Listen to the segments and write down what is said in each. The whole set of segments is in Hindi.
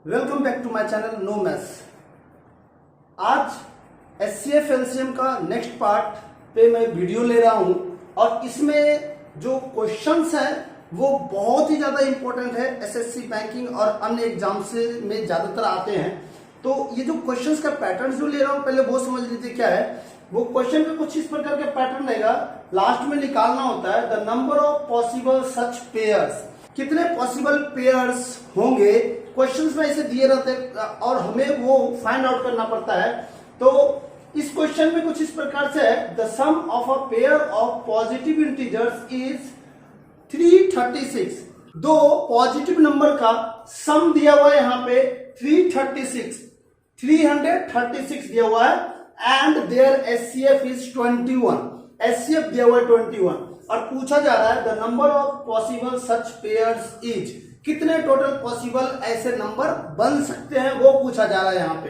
Welcome back to my channel no maths. आज एचसीएफ एलसीएम का नेक्स्ट पार्ट पे मैं वीडियो ले रहा हूं और इसमें जो क्वेश्चंस हैं वो बहुत ही ज्यादा इंपॉर्टेंट है। एसएससी बैंकिंग और अन्य एग्जाम से में ज्यादातर आते हैं। तो ये जो क्वेश्चंस का पैटर्न जो ले रहा हूं पहले वो समझ लीजिए क्या है। वो क्वेश्चन पे कुछ इस प्रकार का पैटर्न रहेगा, लास्ट में निकालना होता है the number of possible such pairs, कितने पॉसिबल पेयर्स होंगे। क्वेश्चंस में ऐसे दिए रहते हैं और हमें वो फाइंड आउट करना पड़ता है। तो इस क्वेश्चन में कुछ इस प्रकार से है, the sum of a pair of positive integers is 336। दो पॉजिटिव नंबर का सम दिया हुआ है यहाँ पे 336 दिया हुआ है and their HCF is 21। HCF दिया हुआ है 21 और पूछा जा रहा है the number of possible such pairs is, कितने टोटल पॉसिबल ऐसे नंबर बन सकते हैं वो पूछा जा रहा है यहाँ पे।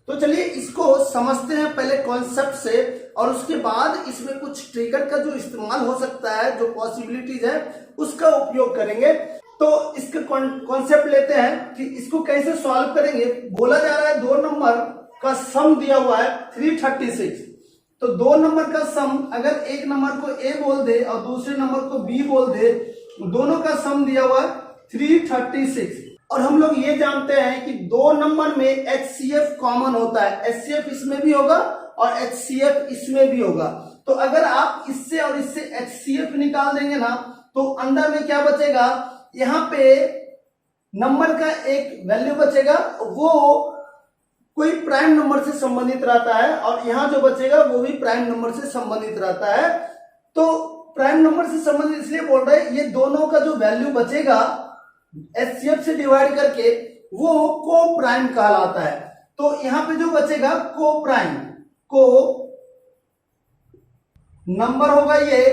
तो चलिए इसको समझते हैं पहले कॉन्सेप्ट से और उसके बाद इसमें कुछ ट्रिगर का जो इस्तेमाल हो सकता है, जो पॉसिबिलिटीज है उसका उपयोग करेंगे। तो इसका कॉन्सेप्ट लेते हैं कि इसको कैसे सॉल्व करेंगे। बोला जा रहा है दो नंबर का सम दिया हुआ है 336। तो दो नंबर का सम अगर एक नंबर को ए बोल दे और दूसरे नंबर को बी बोल दे, दोनों का सम दिया हुआ है 336। और हम लोग ये जानते हैं कि दो नंबर में एचसीएफ कॉमन होता है, एचसीएफ इसमें भी होगा और एचसीएफ इसमें भी होगा। तो अगर आप इससे और इससे एचसीएफ निकाल देंगे ना तो अंदर में क्या बचेगा, यहाँ पे नंबर का एक वैल्यू बचेगा, वो कोई प्राइम नंबर से संबंधित रहता है और यहां जो बचेगा वो भी प्राइम नंबर से संबंधित रहता है। तो प्राइम नंबर से संबंधित इसलिए बोल रहे हैं, ये दोनों का जो वैल्यू बचेगा एचसीएफ से डिवाइड करके वो को प्राइम कहलाता है। तो यहां पे जो बचेगा को प्राइम, को नंबर होगा ये,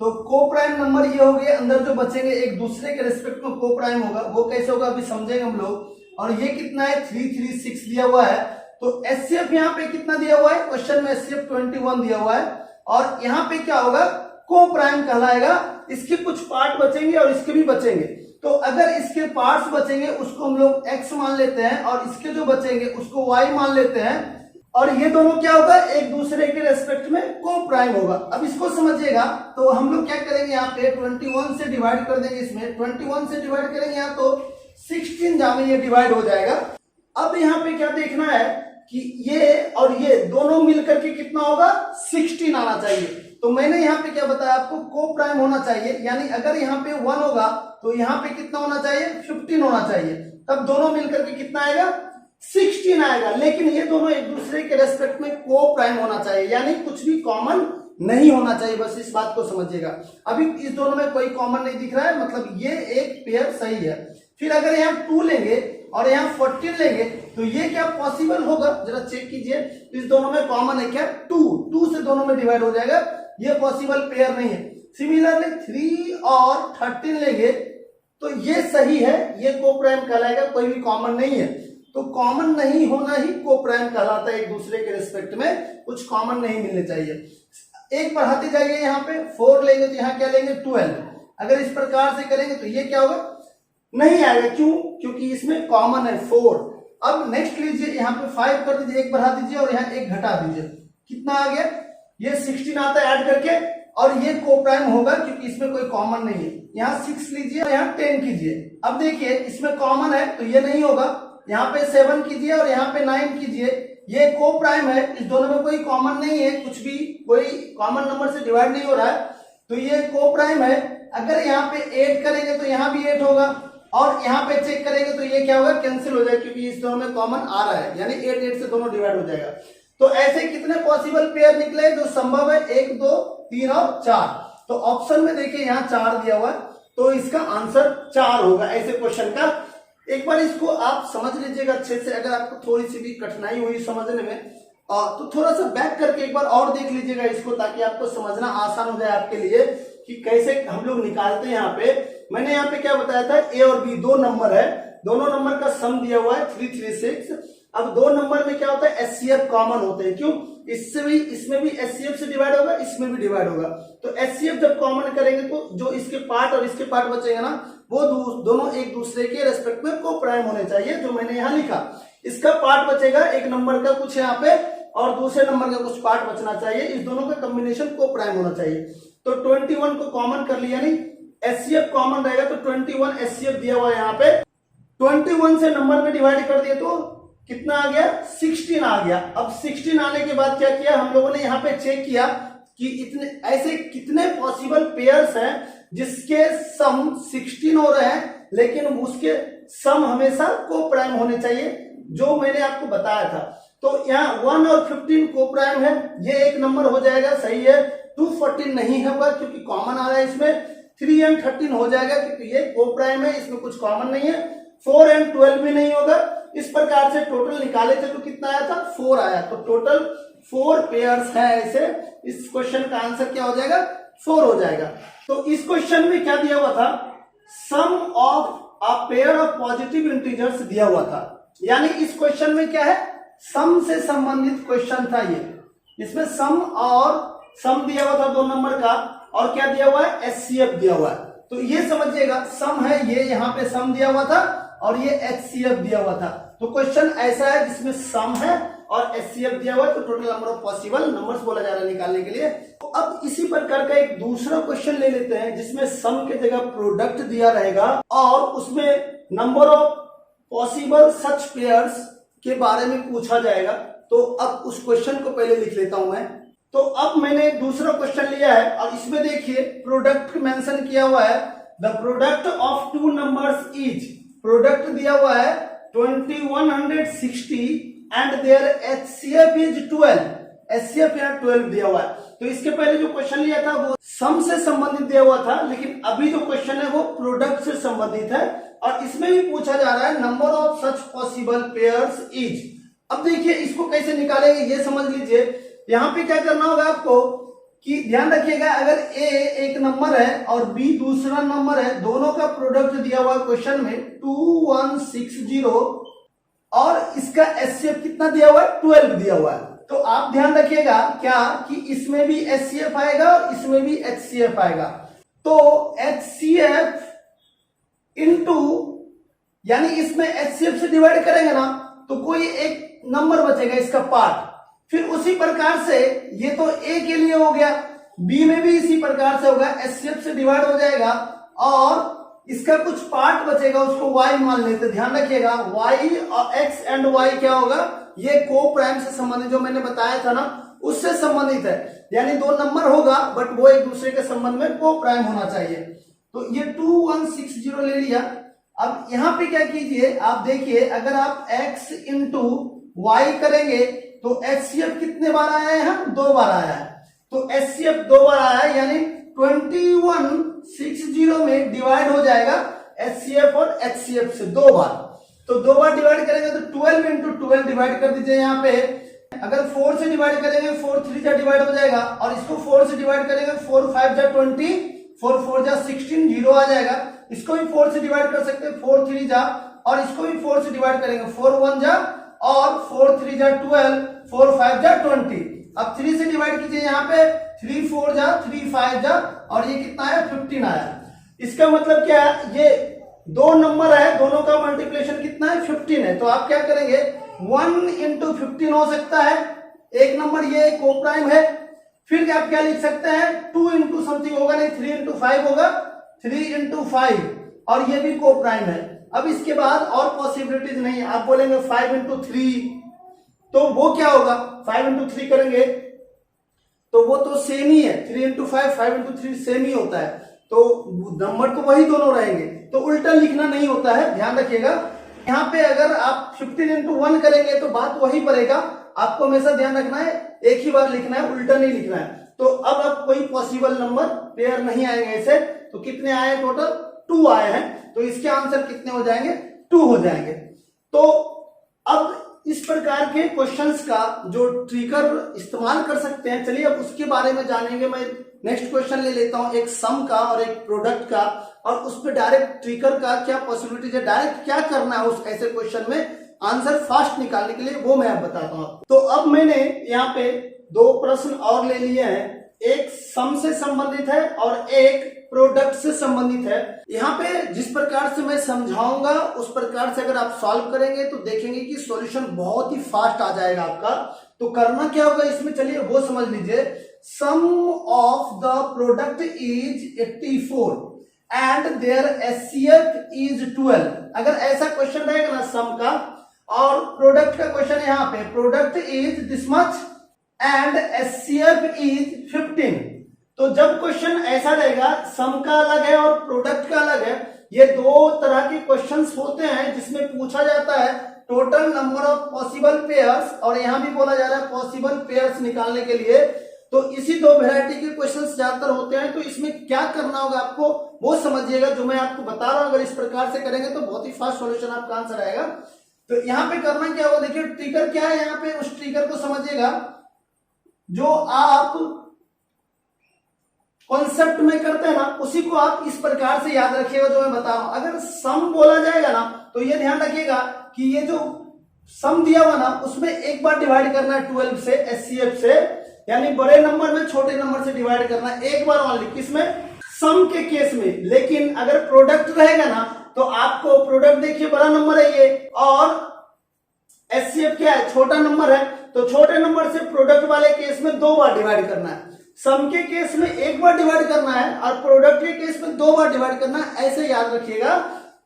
तो को प्राइम नंबर ये हो गए, अंदर जो बचेंगे एक दूसरे के रिस्पेक्ट में को प्राइम होगा। वो कैसे होगा अभी समझेंगे हम लोग। और ये कितना है 336 दिया हुआ है। तो एचसीएफ यहाँ पे कितना दिया हुआ है, क्वेश्चन में एचसीएफ 21 दिया हुआ है और यहाँ पे क्या होगा को प्राइम कहलाएगा। इसके कुछ पार्ट बचेंगे और इसके भी बचेंगे। तो अगर इसके पार्ट्स बचेंगे उसको हम लोग x मान लेते हैं और इसके जो बचेंगे उसको y मान लेते हैं और ये दोनों क्या होगा एक दूसरे के रेस्पेक्ट में को प्राइम होगा। अब इसको समझिएगा तो हम लोग क्या करेंगे, यहाँ पे 21 से डिवाइड कर देंगे, इसमें 21 से डिवाइड करेंगे यहाँ तो 16 जामे ये डिवाइड हो जाएगा। अब यहाँ पे क्या देखना है कि ये और ये दोनों मिलकर के कितना होगा 16 आना चाहिए। तो मैंने यहाँ पे क्या बताया आपको, को प्राइम होना चाहिए, यानी अगर यहाँ पे 1 होगा तो यहाँ पे कितना होना चाहिए 15 होना चाहिए। तब दोनों मिलकर के कितना आएगा 16 आएगा। लेकिन ये दोनों एक दूसरे के रेस्पेक्ट में को प्राइम होना चाहिए, यानी कुछ भी कॉमन नहीं होना चाहिए। बस इस बात को समझिएगा। अभी इस दोनों में कोई कॉमन नहीं दिख रहा है, मतलब ये एक पेयर सही है। फिर अगर यहाँ 2 लेंगे और यहाँ 14 लेंगे तो ये क्या पॉसिबल होगा, जरा चेक कीजिए। इस दोनों में कॉमन है क्या 2 से दोनों में डिवाइड हो जाएगा, ये पॉसिबल पेयर नहीं है। सिमिलरली 3 और 13 लेंगे तो ये सही है, ये को प्राइम कहलाएगा, कोई भी कॉमन नहीं है। तो कॉमन नहीं होना ही को प्राइम कहलाता है, एक दूसरे के रिस्पेक्ट में कुछ कॉमन नहीं मिलने चाहिए। एक बढ़ाते जाइए, यहाँ पे 4 लेंगे तो यहाँ क्या लेंगे 12। अगर इस प्रकार से करेंगे तो ये क्या होगा नहीं आएगा, क्यों, क्योंकि इसमें कॉमन है 4। अब नेक्स्ट लीजिए, यहाँ पे 5 कर दीजिए, एक बढ़ा दीजिए और यहाँ एक घटा दीजिए, कितना आ गया ये 16 आता है ऐड करके और ये को प्राइम होगा क्योंकि इसमें कोई कॉमन नहीं है। यहाँ 6 लीजिए और यहाँ 10 कीजिए। अब देखिए इसमें कॉमन है तो ये नहीं होगा, यहाँ पे 7 कीजिए और यहाँ पे 9 कीजिए, ये को प्राइम है, इस दोनों में कोई कॉमन नहीं है, कुछ भी कोई कॉमन नंबर से डिवाइड नहीं हो रहा है, तो ये को प्राइम है। अगर यहाँ पे 8 करेंगे तो यहाँ भी 8 होगा और यहाँ पे चेक करेंगे तो ये क्या होगा कैंसिल हो जाएगा, क्योंकि इस दोनों में कॉमन आ रहा है, यानी 8 से दोनों डिवाइड हो जाएगा। तो ऐसे कितने पॉसिबल पेयर निकले जो संभव है 1, 2, 3 और 4। तो ऑप्शन में देखिए यहाँ 4 दिया हुआ है, तो इसका आंसर 4 होगा ऐसे क्वेश्चन का। एक बार इसको आप समझ लीजिएगा अच्छे से। अगर आपको थोड़ी सी भी कठिनाई हुई समझने में तो थोड़ा सा बैक करके एक बार और देख लीजिएगा इसको, ताकि आपको समझना आसान हो जाए आपके लिए कि कैसे हम लोग निकालते हैं। यहाँ पे मैंने यहाँ पे क्या बताया था, ए और बी दो नंबर है, दोनों नंबर का सम दिया हुआ है 336। अब दो नंबर में क्या होता है एचसीएफ कॉमन होते हैं, क्यों, इससे भी इसमें भी एचसीएफ से डिवाइड होगा, इसमें भी डिवाइड होगा। तो एचसीएफ जब कॉमन करेंगे तो जो इसके पार्ट और इसके पार्ट बचेंगे ना वो दोनों एक दूसरे के रेस्पेक्ट में को प्राइम होने चाहिए, जो मैंने यहाँ लिखा। इसका पार्ट बचेगा एक नंबर का कुछ यहाँ पे और दूसरे नंबर का कुछ पार्ट बचना चाहिए, इस दोनों का कॉम्बिनेशन को प्राइम होना चाहिए। तो 21 को कॉमन कर लिया, नहीं एचसीएफ कॉमन रहेगा तो 21 एचसीएफ दिया हुआ है यहाँ पे। 21 से नंबर में डिवाइड कर दिए तो कितना आ गया, 16 आ गया। अब 16 आने के बाद क्या किया हम लोगों ने, यहाँ पे चेक किया कि इतने ऐसे कितने पॉसिबल पेयर्स हैं जिसके सम 16 हो रहे हैं, लेकिन उसके सम हमेशा को प्राइम होने चाहिए, जो मैंने आपको बताया था। तो यहाँ 1 और 15 को प्राइम है, ये एक नंबर हो जाएगा, सही है। 214 नहीं होगा क्योंकि कॉमन आ रहा है इसमें। 3 एंड 13 हो जाएगा क्योंकि ये को प्राइम है, इसमें कुछ कॉमन नहीं है। 4 एंड 12 भी नहीं होगा। इस प्रकार से टोटल निकाले थे तो कितना आया था, 4 आया। तो टोटल 4 पेयर्स है ऐसे। इस क्वेश्चन का आंसर क्या हो जाएगा, 4 हो जाएगा। तो इस क्वेश्चन में क्या दिया हुआ था, sum of a pair of positive integers दिया हुआ था। यानी इस क्वेश्चन में क्या है, सम से संबंधित क्वेश्चन था ये। इसमें सम और सम दिया हुआ था 2 नंबर का, और क्या दिया हुआ है, एचसीएफ दिया हुआ है। तो ये समझिएगा सम है, ये यहाँ पे सम दिया हुआ था और ये एचसीएफ दिया हुआ था। तो क्वेश्चन ऐसा है जिसमें सम है और एचसीएफ दिया हुआ है, तो total number of possible numbers बोला जा रहा है निकालने के लिए। तो अब इसी प्रकार का एक दूसरा क्वेश्चन ले लेते हैं जिसमें सम के जगह प्रोडक्ट दिया रहेगा और उसमें number of possible such pairs के बारे में पूछा जाएगा। तो अब उस क्वेश्चन को पहले लिख लेता हूं मैं। तो अब मैंने दूसरा क्वेश्चन लिया है और इसमें देखिए प्रोडक्ट मेंशन किया हुआ है, the product of 2 numbers is, product दिया हुआ है 2160 and their HCF is 12, HCF यहाँ 12 दिया हुआ है। तो इसके पहले जो क्वेश्चन लिया था वो सम से संबंधित दिया हुआ था, लेकिन अभी जो क्वेश्चन है वो प्रोडक्ट से संबंधित है और इसमें भी पूछा जा रहा है number of such possible pairs is. अब देखिए इसको कैसे निकालेंगे ये समझ लीजिए। यहाँ पे क्या करना होगा आपको कि ध्यान रखिएगा, अगर ए एक नंबर है और बी दूसरा नंबर है, दोनों का प्रोडक्ट दिया हुआ क्वेश्चन में 2160 और इसका एचसीएफ कितना दिया हुआ है, 12 दिया हुआ है। तो आप ध्यान रखिएगा क्या कि इसमें भी एचसीएफ आएगा और इसमें भी एचसीएफ आएगा। तो एचसीएफ इंटू, यानी इसमें एचसीएफ से डिवाइड करेंगे ना तो कोई एक नंबर बचेगा इसका पार्ट। फिर उसी प्रकार से ये तो ए के लिए हो गया, बी में भी इसी प्रकार से होगा, एचसीएफ से डिवाइड हो जाएगा और इसका कुछ पार्ट बचेगा, उसको y मान लेते। ध्यान रखिएगा y और x एंड y क्या होगा, ये को प्राइम से संबंधित, जो मैंने बताया था ना उससे संबंधित है। यानी 2 नंबर होगा बट वो एक दूसरे के संबंध में को प्राइम होना चाहिए। तो ये 2160 ले लिया। अब यहाँ पे क्या कीजिए, आप देखिए अगर आप x इंटू वाई करेंगे तो एचसीएफ कितने बार आया है, यहाँ 2 बार आया है। तो एचसीएफ 2 बार आया है, यानी 2160 में डिवाइड हो जाएगा एचसीएफ और एचसीएफ से 2 बार। तो 2 बार डिवाइड करेंगे तो 12 इंटू 12 डिवाइड कर दीजिए। यहाँ पे अगर 4 से डिवाइड करेंगे 4 3 जा डिवाइड हो जाएगा और इसको 4 से डिवाइड करेंगे 4 5 जा 20, 4 4 जा 16, 0 आ जाएगा। इसको भी 4 से डिवाइड कर सकते हैं, 4 3 जा, और इसको भी 4 से डिवाइड करेंगे, 4 1 जा और 4 3 जा 12, 4 5 जा 20। अब 3 से डिवाइड कीजिए, यहाँ पे 3 4 जा 3 5 जा और ये कितना आया, 15 आया। इसका मतलब क्या है, ये 2 नंबर है, दोनों का मल्टीप्लिकेशन कितना है, 15 है। तो आप क्या करेंगे, 1 इंटू 15 हो सकता है, एक नंबर ये को प्राइम है। फिर आप क्या लिख सकते हैं, 2 इंटू समथिंग होगा, नहीं 3 इंटू 5 होगा, 3 इंटू 5 और ये भी को प्राइम है। अब इसके बाद और पॉसिबिलिटीज नहीं है, आप बोलेंगे 5 इंटू 3, तो वो क्या होगा, 5 इंटू 3 करेंगे तो वो तो सेम ही है, 3 इंटू 5, 5 इंटू 3 सेम ही होता है, तो नंबर तो वही दोनों रहेंगे, तो उल्टा लिखना नहीं होता है, ध्यान रखिएगा। यहाँ पे अगर आप 15 इंटू 1 करेंगे तो बात वही पड़ेगा, आपको हमेशा ध्यान रखना है, एक ही बार लिखना है, उल्टा नहीं लिखना है। तो अब कोई पॉसिबल नंबर पेयर नहीं आएंगे ऐसे। तो कितने आए टोटल, 2 आए हैं, तो इसके आंसर कितने हो जाएंगे, 2 हो जाएंगे। तो अब इस प्रकार के क्वेश्चंस का जो ट्रिकर इस्तेमाल कर सकते हैं, चलिए अब उसके बारे में जानेंगे। मैं नेक्स्ट क्वेश्चन ले लेता हूं, एक सम का और एक प्रोडक्ट का, और उस पर डायरेक्ट ट्रिकर का क्या पॉसिबिलिटीज है, डायरेक्ट क्या करना है उस ऐसे क्वेश्चन में आंसर फास्ट निकालने के लिए, वो मैं अब बताता हूं। तो अब मैंने यहाँ पे 2 प्रश्न और ले लिए हैं। एक सम से संबंधित है और एक प्रोडक्ट से संबंधित है। यहाँ पे जिस प्रकार से मैं समझाऊंगा उस प्रकार से अगर आप सॉल्व करेंगे तो देखेंगे कि सॉल्यूशन बहुत ही फास्ट आ जाएगा आपका। तो करना क्या होगा इसमें, चलिए वो समझ लीजिए। Sum of the product is 84 and their HCF is 12। अगर ऐसा क्वेश्चन रहेगा ना सम का, और प्रोडक्ट का क्वेश्चन यहाँ पे product is this much and HCF is 15, तो जब क्वेश्चन ऐसा रहेगा, सम का अलग है और प्रोडक्ट का अलग है, ये दो तरह के क्वेश्चंस होते हैं जिसमें पूछा जाता है total number of possible pairs, और यहां भी बोला जा रहा है पॉसिबल पेयर्स निकालने के लिए। तो इसी दो वैरायटी के क्वेश्चंस ज्यादातर होते हैं। तो इसमें क्या करना होगा आपको वो समझिएगा, जो मैं आपको बता रहा हूं। अगर इस प्रकार से करेंगे तो बहुत ही फास्ट सॉल्यूशन आपका आंसर आएगा। तो यहाँ पे करना क्या होगा, देखिए ट्रिगर क्या है यहाँ पे, उस ट्रिगर को समझिएगा जो आप कॉन्सेप्ट में करते हैं ना, उसी को आप इस प्रकार से याद रखिएगा जो मैं बता रहा हूं। अगर सम बोला जाएगा ना तो ये ध्यान रखिएगा कि ये जो सम दिया हुआ ना उसमें एक बार डिवाइड करना है 12 से, एचसीएफ से, यानी बड़े नंबर में छोटे नंबर से डिवाइड करना है एक बार ओनली, किसमें, सम के केस में। लेकिन अगर प्रोडक्ट रहेगा ना तो आपको प्रोडक्ट देखिए बड़ा नंबर है ये, और एचसीएफ क्या है, छोटा नंबर है, तो छोटे नंबर से प्रोडक्ट वाले केस में दो बार डिवाइड करना है। सम के केस में एक बार डिवाइड करना है और प्रोडक्ट के केस में दो बार डिवाइड करना है, ऐसे याद रखिएगा।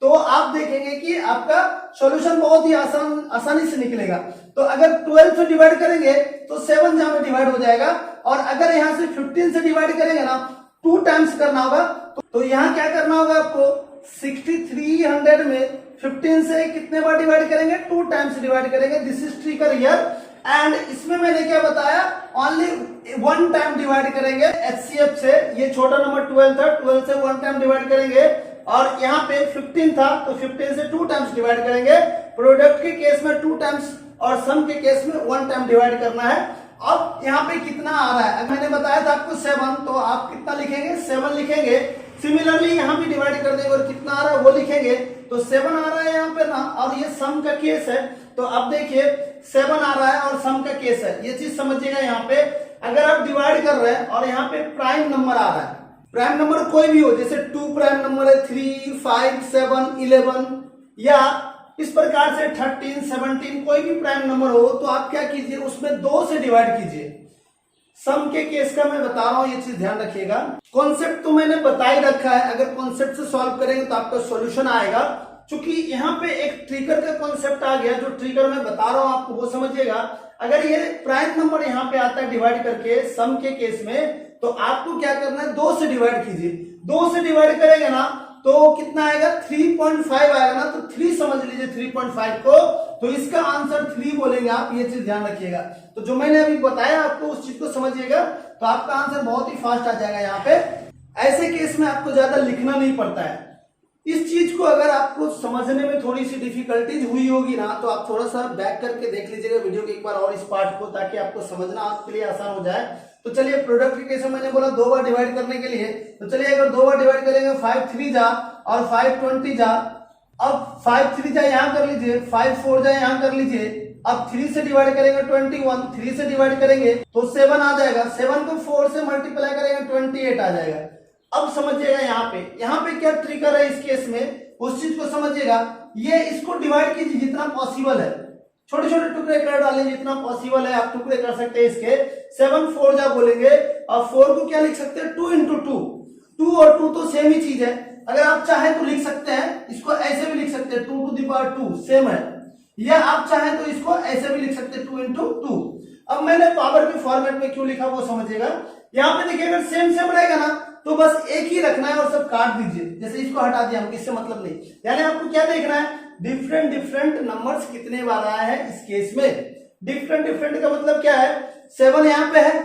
तो आप देखेंगे कि आपका सॉल्यूशन बहुत ही आसानी से निकलेगा। तो अगर 12 से डिवाइड करेंगे तो 7 जहां में डिवाइड हो जाएगा, और अगर यहां से 15 से डिवाइड करेंगे ना 2 टाइम्स करना होगा। तो यहां क्या करना होगा आपको, 6300 में 15 से कितने बार डिवाइड करेंगे, 2 टाइम्स डिवाइड करेंगे। This is trigger here. And इसमें मैंने क्या बताया, ओनली 1 टाइम डिवाइड करेंगे एचसीएफ से। ये छोटा नंबर 12 था, 12 से 1 टाइम डिवाइड करेंगे, और यहाँ पे 15 था तो 15 से 2 टाइम्स डिवाइड करेंगे। प्रोडक्ट के केस में 2 टाइम्स और सम के केस में 1 टाइम डिवाइड करना है। अब यहाँ पे कितना आ रहा है, मैंने बताया था आपको 7, तो आप कितना लिखेंगे, 7 लिखेंगे। सिमिलरली यहाँ भी डिवाइड कर देंगे और कितना आ रहा है वो लिखेंगे। तो 7 आ रहा है यहाँ पे ना, और ये सम का केस है। तो अब देखिए 7 आ रहा है और सम का केस है, ये चीज समझिएगा। यहाँ पे अगर आप डिवाइड कर रहे हैं और यहाँ पे प्राइम नंबर आ रहा है, प्राइम नंबर कोई भी हो, जैसे 2 प्राइम नंबर है, 3, 5, 7, 11, या इस प्रकार से 13, 17, कोई भी प्राइम नंबर हो, तो आप क्या कीजिए, उसमें 2 से डिवाइड कीजिए। सम के केस का मैं बता रहा हूं, ये चीज ध्यान रखिएगा। कॉन्सेप्ट तो मैंने बता ही रखा है, अगर कॉन्सेप्ट से सॉल्व करेंगे तो आपका सॉल्यूशन आएगा। चूंकि यहाँ पे एक ट्रिगर का कॉन्सेप्ट आ गया, जो ट्रिगर मैं बता रहा हूं आपको वो समझिएगा। अगर ये प्राइम नंबर यहाँ पे आता है डिवाइड करके सम के केस में, तो आपको क्या करना है, 2 से डिवाइड कीजिए। 2 से डिवाइड करेंगे ना तो कितना आएगा, 3.5 आएगा ना, तो 3 समझ लीजिए 3.5 को, तो इसका आंसर 3 बोलेंगे आप, ये चीज ध्यान रखिएगा। तो जो मैंने अभी बताया आपको उस चीज को समझिएगा, तो आपका आंसर बहुत ही फास्ट आ जाएगा। यहाँ पे ऐसे केस में आपको ज्यादा लिखना नहीं पड़ता है। इस चीज को अगर आपको समझने में थोड़ी सी डिफिकल्टीज हुई होगी ना, तो आप थोड़ा सा बैक करके देख लीजिएगा वीडियो के एक बार और इस पार्ट को, ताकि आपको समझना आपके लिए आसान हो जाए। तो चलिए प्रोडक्ट के केस में मैंने बोला 2 बार डिवाइड करने के लिए, तो चलिए अगर 2 बार डिवाइड करेंगे, 5 3 जा और 5 20 जा। अब 5 3 जा यहाँ कर लीजिए, 5 4 जा यहाँ कर लीजिए। अब 3 से डिवाइड करेंगे 21, 3 से डिवाइड करेंगे तो 7 आ जाएगा, 7 को 4 से मल्टीप्लाई करेंगे 28 आ जाएगा। अब समझिएगा यहाँ पे क्या ट्रिगर है इस केस में, उस चीज को समझिएगा। ये इसको डिवाइड कीजिए जितना पॉसिबल है, छोटे छोटे टुकड़े कर डालें जितना पॉसिबल है, आप टुकड़े कर सकते हैं इसके। 7 4 जा बोलेंगे, और 4 को क्या लिख सकते हैं, 2 into 2। 2 और 2 तो सेम ही चीज है। अगर आप चाहें तो लिख सकते हैं, इसको ऐसे भी लिख सकते हैं 2 to the power 2, सेम है। या आप चाहें तो इसको ऐसे भी लिख सकते हैं 2 into 2। अब मैंने पावर के फॉर्मेट में क्यों लिखा वो समझिएगा। यहाँ पे देखिए अगर सेम सेम रहेगा ना तो बस एक ही रखना है और सब काट दीजिए, जैसे इसको हटा दिया हम, इससे मतलब नहीं। यानी आपको क्या देखना है, डिफरेंट डिफरेंट नंबर्स कितने बार आया है इस केस में। डिफरेंट डिफरेंट का मतलब क्या है, 7 यहाँ पे है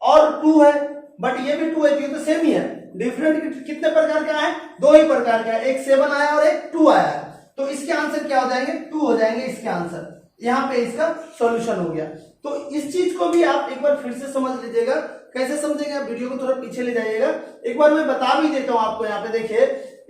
और 2 है, बट ये भी 2 है, ये तो सेम ही है। डिफरेंट कितने प्रकार का है, 2 ही प्रकार का है, एक 7 आया और एक 2 आया है। तो इसके आंसर क्या हो जाएंगे, 2 हो जाएंगे इसके आंसर। यहाँ पे इसका सॉल्यूशन हो गया। तो इस चीज को भी आप एक बार फिर से समझ लीजिएगा। कैसे समझेंगे आप, वीडियो को थोड़ा पीछे ले जाइएगा। एक बार मैं बता भी देता हूं आपको। यहाँ पे देखिए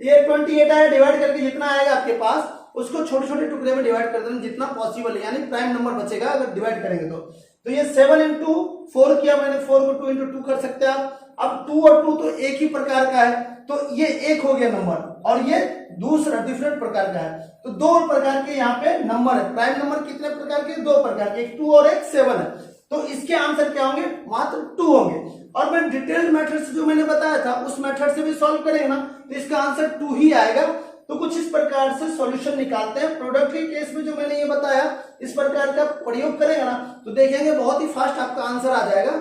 ये 28 आया, डिवाइड करके जितना आएगा आपके पास उसको छोटे छोटे टुकड़े में डिवाइड कर देना जितना पॉसिबल है, यानी प्राइम नंबर बचेगा अगर डिवाइड करेंगे तो तो ये 7 इंटू 4 किया मैंने, 4 को 2 इंटू 2 कर सकते हैं आप। अब 2 और 2 तो एक ही प्रकार का है, तो ये एक हो गया नंबर, और ये दूसरा डिफरेंट प्रकार का है। तो दो प्रकार के यहाँ पे नंबर है। प्राइम नंबर कितने प्रकार के? दो प्रकार के, एक 2 और एक 7 है। तो इसके आंसर क्या होंगे? मात्र 2 होंगे। और मैं डिटेल्ड मेथड से जो मैंने बताया था उस मेथड से भी सॉल्व करेंगे ना, तो इसका आंसर 2 ही आएगा। तो कुछ इस प्रकार से सॉल्यूशन निकालते हैं। प्रोडक्ट के केस में जो मैंने ये बताया इस प्रकार का प्रयोग करेगा ना, तो देखेंगे बहुत ही फास्ट आपका आंसर आ जाएगा।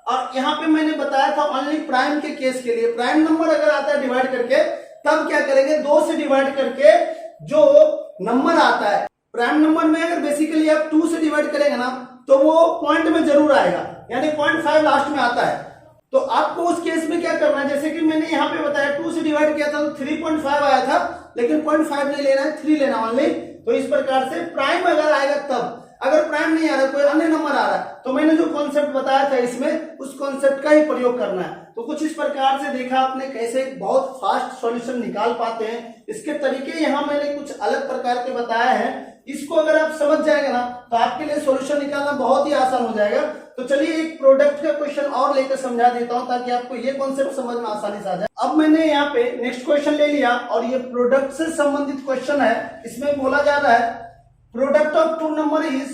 और यहाँ पे मैंने बताया था ओनली प्राइम के केस के लिए, प्राइम नंबर अगर आता है डिवाइड करके, तब क्या करेंगे? 2 से डिवाइड करके जो नंबर आता है, प्राइम नंबर में अगर बेसिकली आप 2 से डिवाइड करेंगे ना, तो वो पॉइंट में जरूर आएगा, यानी 0.5 लास्ट में आता है। तो आपको उस केस में क्या करना है, जैसे कि मैंने यहाँ पे बताया 2 से डिवाइड किया था तो 3.5 आया था, लेकिन 0.5 नहीं लेना है, 3 लेना ओनली। तो इस प्रकार से प्राइम अगर आएगा तब, अगर प्राइम नहीं आ रहा, कोई अन्य नंबर आ रहा है, तो मैंने जो कॉन्सेप्ट बताया था इसमें, उस कॉन्सेप्ट का ही प्रयोग करना है। तो कुछ इस प्रकार से देखा आपने कैसे बहुत फास्ट सॉल्यूशन निकाल पाते हैं। इसके तरीके यहाँ मैंने कुछ अलग प्रकार के बताए हैं। इसको अगर आप समझ जाएंगे ना, तो आपके लिए सॉल्यूशन निकालना बहुत ही आसान हो जाएगा। तो चलिए एक प्रोडक्ट का क्वेश्चन और लेकर समझा देता हूं, ताकि आपको ये कॉन्सेप्ट समझ में आसानी से आ जाए। अब मैंने यहाँ पे नेक्स्ट क्वेश्चन ले लिया, और ये प्रोडक्ट से संबंधित क्वेश्चन है। इसमें बोला जा रहा है product of two number is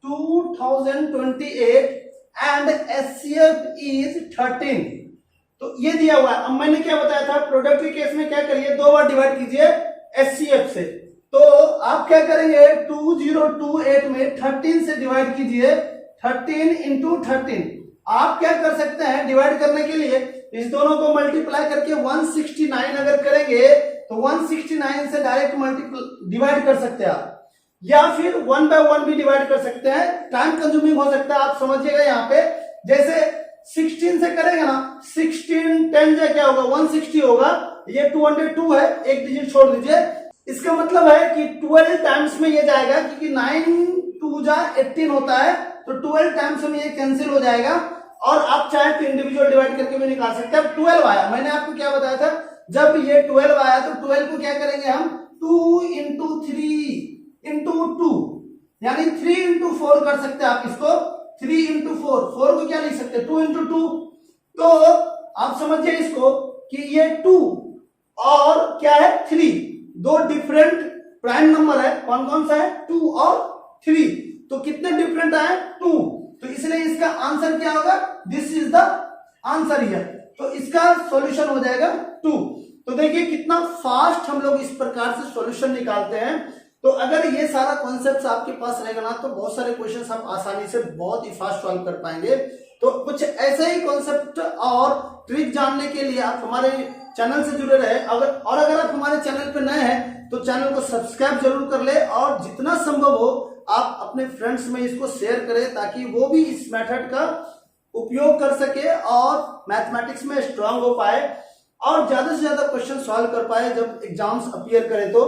2028 and HCF is 13। तो ये दिया हुआ है। अब मैंने क्या बताया था, प्रोडक्ट के केस में क्या करिए, 2 बार डिवाइड कीजिए HCF से। तो आप क्या करेंगे, 2028 में 13 से डिवाइड कीजिए, 13 इंटू 13। आप क्या कर सकते हैं डिवाइड करने के लिए, इस दोनों को मल्टीप्लाई करके 169 अगर करेंगे तो 169 से डायरेक्ट डिवाइड कर सकते हैं आप, या फिर 1 by 1 भी डिवाइड कर सकते हैं। टाइम कंज्यूमिंग हो सकता है, आप समझिएगा। यहाँ पे जैसे 16 से करेंगे ना, 16 10 जा क्या होगा, 160 होगा। ये 202 है, एक डिजिट छोड़ दीजिए। इसका मतलब है कि 12 टाइम्स में ये जाएगा, क्योंकि 9 2 जा 18 होता है, तो 12 टाइम्स में ये कैंसिल हो जाएगा। और आप चाहे तो इंडिविजुअल डिवाइड करके भी निकाल सकते हैं। अब 12 आया, मैंने आपको क्या बताया था, जब ये 12 आया तो 12 को क्या करेंगे हम, 2 इंटू 3 इंटू 2, यानी 3 इंटू 4 कर सकते हैं आप इसको। 3 इंटू 4, 4 को क्या लिख सकते हैं, 2 इंटू 2। तो आप समझिए इसको कि ये 2 और क्या है 3, दो डिफरेंट प्राइम नंबर है। कौन कौन सा है, 2 और 3। तो कितने डिफरेंट आए, 2। तो इसलिए इसका आंसर क्या होगा, this is the answer here. तो इसका सॉल्यूशन हो जाएगा 2। तो देखिए कितना फास्ट हम लोग इस प्रकार से सॉल्यूशन निकालते हैं। तो अगर ये सारा कॉन्सेप्ट आपके पास रहेगा ना, तो बहुत सारे क्वेश्चंस आप आसानी से बहुत ही फास्ट सॉल्व कर पाएंगे। तो कुछ ऐसे ही कॉन्सेप्ट और ट्रिक जानने के लिए आप हमारे चैनल से जुड़े रहे। अगर आप हमारे चैनल पे नए हैं तो चैनल को सब्सक्राइब जरूर कर ले, और जितना संभव हो आप अपने फ्रेंड्स में इसको शेयर करें, ताकि वो भी इस मेथड का उपयोग कर सके और मैथमेटिक्स में स्ट्रांग हो पाए और ज्यादा से ज्यादा क्वेश्चन सॉल्व कर पाए जब एग्जाम्स अपीयर करें। तो